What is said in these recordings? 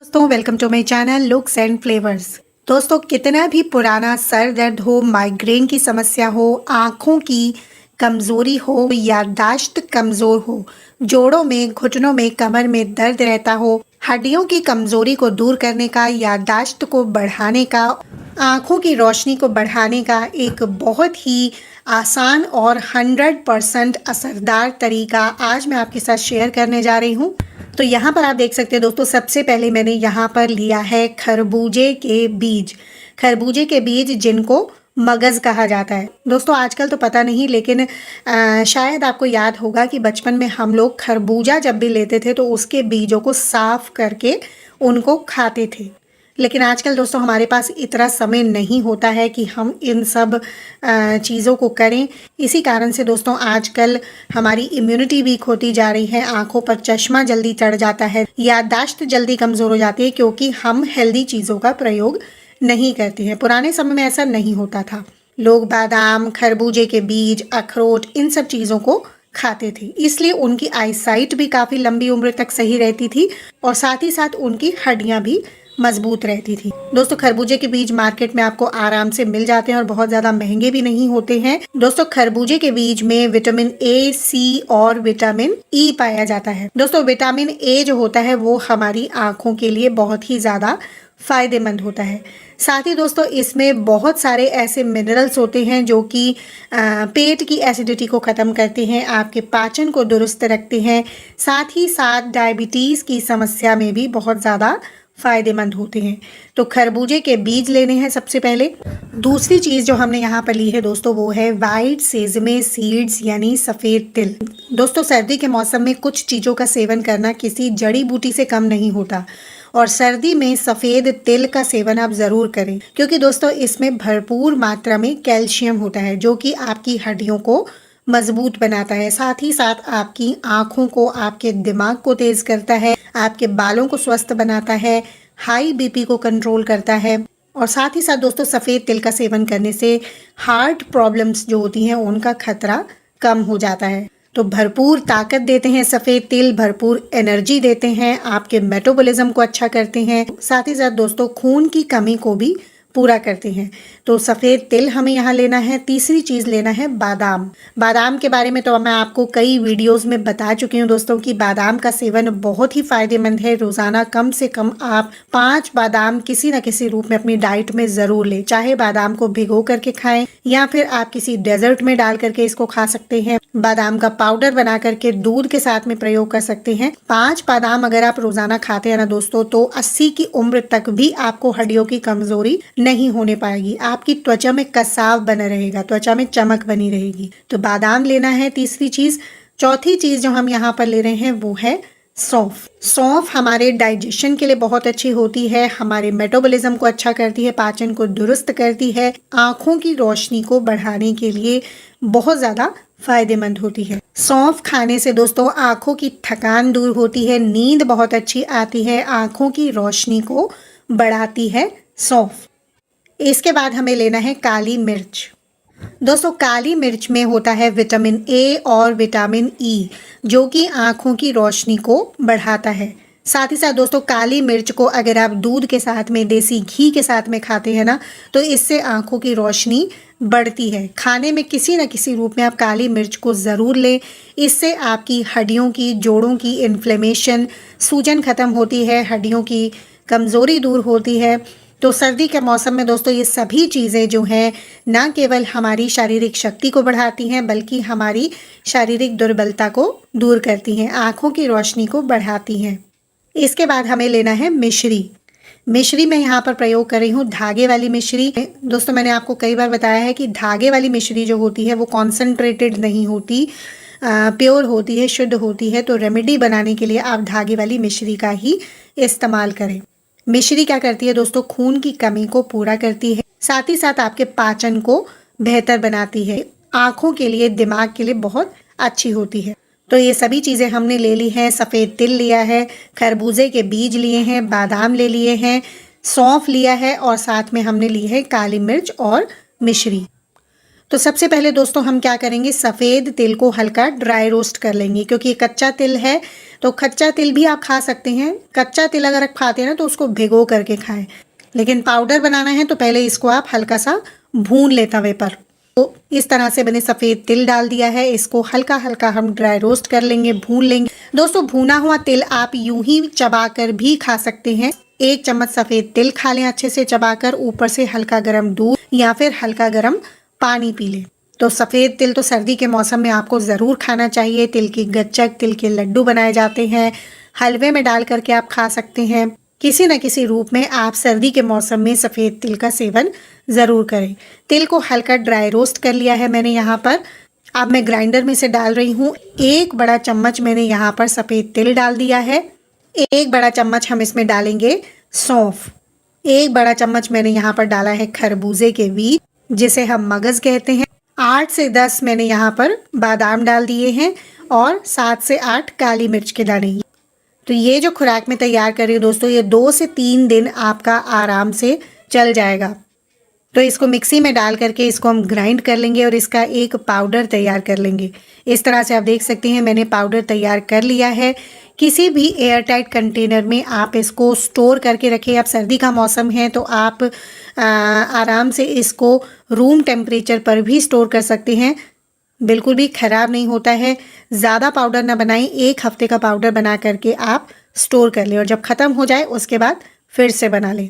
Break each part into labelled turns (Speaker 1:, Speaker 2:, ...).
Speaker 1: दोस्तों welcome to my channel looks and flavours. दोस्तों कितना भी पुराना सर दर्द हो, माइग्रेन की समस्या हो, आँखों की कमज़ोरी हो, याददाश्त कमज़ोर हो, जोड़ों में, घुटनों में, कमर में दर्द रहता हो, हड्डियों की कमज़ोरी को दूर करने का, याददाश्त को बढ़ाने का, आँखों की रोशनी को बढ़ाने का एक बहुत ही आसान और 100% असरदार तरीका आज मैं आपके साथ शेयर करने जा रही हूँ। तो यहाँ पर आप देख सकते हैं दोस्तों, सबसे पहले मैंने यहाँ पर लिया है खरबूजे के बीज। खरबूजे के बीज जिनको मगज़ कहा जाता है। दोस्तों आजकल तो पता नहीं, लेकिन शायद आपको याद होगा कि बचपन में हम लोग खरबूजा जब भी लेते थे तो उसके बीजों को साफ करके उनको खाते थे। लेकिन आजकल दोस्तों हमारे पास इतना समय नहीं होता है कि हम इन सब चीज़ों को करें। इसी कारण से दोस्तों आजकल हमारी इम्यूनिटी वीक होती जा रही है, आंखों पर चश्मा जल्दी चढ़ जाता है, याददाश्त जल्दी कमज़ोर हो जाती है, क्योंकि हम हेल्दी चीज़ों का प्रयोग नहीं करते हैं। पुराने समय में ऐसा नहीं होता था। लोग बादाम, खरबूजे के बीज, अखरोट, इन सब चीज़ों को खाते थे, इसलिए उनकी आईसाइट भी काफ़ी लंबी उम्र तक सही रहती थी और साथ ही साथ उनकी हड्डियाँ भी मजबूत रहती थी। दोस्तों खरबूजे के बीज मार्केट में आपको आराम से मिल जाते हैं और बहुत ज्यादा महंगे भी नहीं होते हैं। दोस्तों खरबूजे के बीज में विटामिन ए, सी और विटामिन ई पाया जाता है। दोस्तों विटामिन ए जो होता है वो हमारी आंखों के लिए बहुत ही ज्यादा फायदेमंद होता है। साथ ही दोस्तों इसमें बहुत सारे ऐसे मिनरल्स होते हैं जो कि पेट की एसिडिटी को ख़त्म करते हैं, आपके पाचन को दुरुस्त रखते हैं, साथ ही साथ डायबिटीज़ की समस्या में भी बहुत ज़्यादा फ़ायदेमंद होते हैं। तो खरबूजे के बीज लेने हैं सबसे पहले। दूसरी चीज़ जो हमने यहाँ पर ली है दोस्तों वो है वाइट सेजमे सीड्स यानी सफ़ेद तिल। दोस्तों सर्दी के मौसम में कुछ चीज़ों का सेवन करना किसी जड़ी बूटी से कम नहीं होता और सर्दी में सफ़ेद तिल का सेवन आप ज़रूर करें, क्योंकि दोस्तों इसमें भरपूर मात्रा में कैल्शियम होता है जो कि आपकी हड्डियों को मजबूत बनाता है, साथ ही साथ आपकी आँखों को, आपके दिमाग को तेज़ करता है, आपके बालों को स्वस्थ बनाता है, हाई बीपी को कंट्रोल करता है और साथ ही साथ दोस्तों सफ़ेद तिल का सेवन करने से हार्ट प्रॉब्लम्स जो होती हैं उनका खतरा कम हो जाता है। तो भरपूर ताकत देते हैं सफ़ेद तिल, भरपूर एनर्जी देते हैं, आपके मेटाबॉलिज्म को अच्छा करते हैं, साथ ही साथ दोस्तों खून की कमी को भी पूरा करते हैं। तो सफ़ेद तिल हमें यहाँ लेना है। तीसरी चीज़ लेना है बादाम। बादाम के बारे में तो मैं आपको कई वीडियोस में बता चुकी हूँ दोस्तों कि बादाम का सेवन बहुत ही फायदेमंद है। रोज़ाना कम से कम आप 5 बादाम किसी न किसी रूप में अपनी डाइट में ज़रूर लें। चाहे बादाम को भिगो करके खाएं या फिर आप किसी डेजर्ट में डाल करके इसको खा सकते हैं। बादाम का पाउडर बना करके दूध के साथ में प्रयोग कर सकते हैं। 5 बादाम अगर आप रोज़ाना खाते हैं ना दोस्तों तो 80 की उम्र तक भी आपको हड्डियों की कमज़ोरी नहीं होने पाएगी। आपकी त्वचा में कसाव बना रहेगा, त्वचा में चमक बनी रहेगी। तो बादाम लेना है तीसरी चीज़। चौथी चीज़ जो हम यहाँ पर ले रहे हैं वो है सौंफ। सौंफ हमारे डाइजेशन के लिए बहुत अच्छी होती है, हमारे मेटाबॉलिज्म को अच्छा करती है, पाचन को दुरुस्त करती है, आँखों की रोशनी को बढ़ाने के लिए बहुत ज़्यादा फायदेमंद होती है। सौंफ खाने से दोस्तों आँखों की थकान दूर होती है, नींद बहुत अच्छी आती है, आँखों की रोशनी को बढ़ाती है सौंफ। इसके बाद हमें लेना है काली मिर्च। दोस्तों काली मिर्च में होता है विटामिन ए और विटामिन ई जो कि आँखों की रोशनी को बढ़ाता है। साथ ही साथ दोस्तों काली मिर्च को अगर आप दूध के साथ में, देसी घी के साथ में खाते हैं ना तो इससे आँखों की रोशनी बढ़ती है। खाने में किसी न किसी रूप में आप काली मिर्च को ज़रूर लें। इससे आपकी हड्डियों की, जोड़ों की इन्फ्लेमेशन, सूजन ख़त्म होती है, हड्डियों की कमज़ोरी दूर होती है। तो सर्दी के मौसम में दोस्तों ये सभी चीज़ें जो हैं ना केवल हमारी शारीरिक शक्ति को बढ़ाती हैं बल्कि हमारी शारीरिक दुर्बलता को दूर करती हैं, आँखों की रोशनी को बढ़ाती हैं। इसके बाद हमें लेना है मिश्री। मिश्री मैं यहाँ पर प्रयोग कर रही हूँ धागे वाली मिश्री। दोस्तों मैंने आपको कई बार बताया है कि धागे वाली मिश्री जो होती है वो कॉन्सेंट्रेटेड नहीं होती, प्योर होती है, शुद्ध होती है। तो रेमेडी बनाने के लिए आप धागे वाली मिश्री का ही इस्तेमाल करें। मिश्री क्या करती है दोस्तों, खून की कमी को पूरा करती है, साथ ही साथ आपके पाचन को बेहतर बनाती है, आँखों के लिए, दिमाग के लिए बहुत अच्छी होती है। तो ये सभी चीज़ें हमने ले ली हैं। सफ़ेद तिल लिया है, खरबूजे के बीज लिए हैं, बादाम ले लिए हैं, सौंफ लिया है और साथ में हमने ली है काली मिर्च और मिश्री। तो सबसे पहले दोस्तों हम क्या करेंगे, सफ़ेद तिल को हल्का ड्राई रोस्ट कर लेंगे, क्योंकि ये कच्चा तिल है। तो कच्चा तिल भी आप खा सकते हैं। कच्चा तिल अगर आप खाते हैं ना तो उसको भिगो करके खाएं, लेकिन पाउडर बनाना है तो पहले इसको आप हल्का सा भून ले तवे पर। तो इस तरह से मैंने सफ़ेद तिल डाल दिया है, इसको हल्का हल्का हम ड्राई रोस्ट कर लेंगे, भून लेंगे। दोस्तों भुना हुआ तिल आप यूं ही चबाकर भी खा सकते हैं। 1 चम्मच सफ़ेद तिल खा लें अच्छे से चबाकर, ऊपर से हल्का गर्म दूध या फिर हल्का गर्म पानी पी लें। तो सफ़ेद तिल तो सर्दी के मौसम में आपको ज़रूर खाना चाहिए। तिल की गच्चक, तिल के लड्डू बनाए जाते हैं, हलवे में डाल करके आप खा सकते हैं। किसी न किसी रूप में आप सर्दी के मौसम में सफ़ेद तिल का सेवन ज़रूर करें। तिल को हल्का ड्राई रोस्ट कर लिया है मैंने यहाँ पर। अब मैं ग्राइंडर में से डाल रही हूँ। 1 बड़ा चम्मच मैंने यहाँ पर सफ़ेद तिल डाल दिया है। 1 बड़ा चम्मच हम इसमें डालेंगे सौंफ। 1 बड़ा चम्मच मैंने यहाँ पर डाला है खरबूजे के बीज, जिसे हम मगज़ कहते हैं। 8 से 10 मैंने यहाँ पर बादाम डाल दिए हैं और 7 से 8 काली मिर्च के दाने। तो ये जो खुराक मैं तैयार कर रही हूँ दोस्तों, ये 2 से 3 दिन आपका आराम से चल जाएगा। तो इसको मिक्सी में डाल करके इसको हम ग्राइंड कर लेंगे और इसका एक पाउडर तैयार कर लेंगे। इस तरह से आप देख सकते हैं मैंने पाउडर तैयार कर लिया है। किसी भी एयर टाइट कंटेनर में आप इसको स्टोर करके रखें। अब सर्दी का मौसम है तो आप आराम से इसको रूम टेम्परेचर पर भी स्टोर कर सकते हैं, बिल्कुल भी ख़राब नहीं होता है। ज़्यादा पाउडर ना बनाएं, 1 हफ्ते का पाउडर बना करके आप स्टोर कर लें और जब ख़त्म हो जाए उसके बाद फिर से बना लें।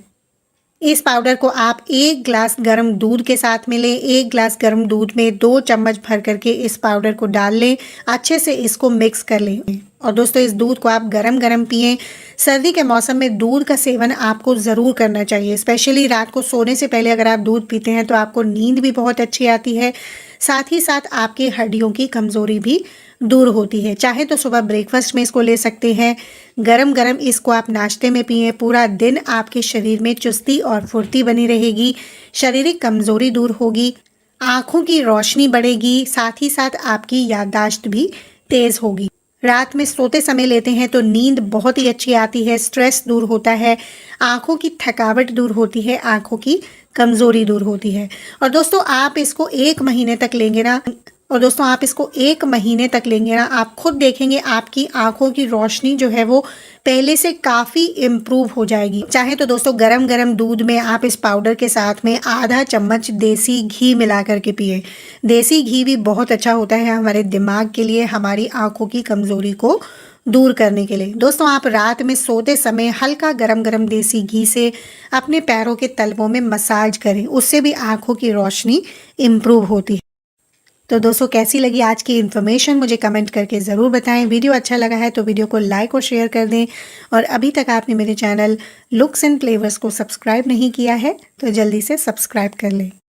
Speaker 1: इस पाउडर को आप 1 ग्लास गर्म दूध के साथ में लें। 1 ग्लास गर्म दूध में 2 चम्मच भर करके इस पाउडर को डाल लें, अच्छे से इसको मिक्स कर लें। और दोस्तों इस दूध को आप गरम गरम पिएं। सर्दी के मौसम में दूध का सेवन आपको ज़रूर करना चाहिए। स्पेशली रात को सोने से पहले अगर आप दूध पीते हैं तो आपको नींद भी बहुत अच्छी आती है, साथ ही साथ आपकी हड्डियों की कमज़ोरी भी दूर होती है। चाहे तो सुबह ब्रेकफास्ट में इसको ले सकते हैं, गरम गरम इसको आप नाश्ते में पिएं। पूरा दिन आपके शरीर में चुस्ती और फुर्ती बनी रहेगी, शारीरिक कमज़ोरी दूर होगी, आँखों की रोशनी बढ़ेगी, साथ ही साथ आपकी याददाश्त भी तेज़ होगी। रात में सोते समय लेते हैं तो नींद बहुत ही अच्छी आती है, स्ट्रेस दूर होता है, आँखों की थकावट दूर होती है, आँखों की कमज़ोरी दूर होती है। और दोस्तों आप इसको 1 महीने तक लेंगे ना, आप खुद देखेंगे आपकी आंखों की रोशनी जो है वो पहले से काफ़ी इम्प्रूव हो जाएगी। चाहे तो दोस्तों गरम गरम दूध में आप इस पाउडर के साथ में आधा चम्मच देसी घी मिला करके पिए। देसी घी भी बहुत अच्छा होता है हमारे दिमाग के लिए, हमारी आंखों की कमज़ोरी को दूर करने के लिए। दोस्तों आप रात में सोते समय हल्का गरम गरम देसी घी से अपने पैरों के तलवों में मसाज करें, उससे भी आंखों की रोशनी इम्प्रूव होती है। तो दोस्तों कैसी लगी आज की इन्फॉर्मेशन मुझे कमेंट करके ज़रूर बताएं। वीडियो अच्छा लगा है तो वीडियो को लाइक और शेयर कर दें, और अभी तक आपने मेरे चैनल लुक्स एंड फ्लेवर्स को सब्सक्राइब नहीं किया है तो जल्दी से सब्सक्राइब कर लें।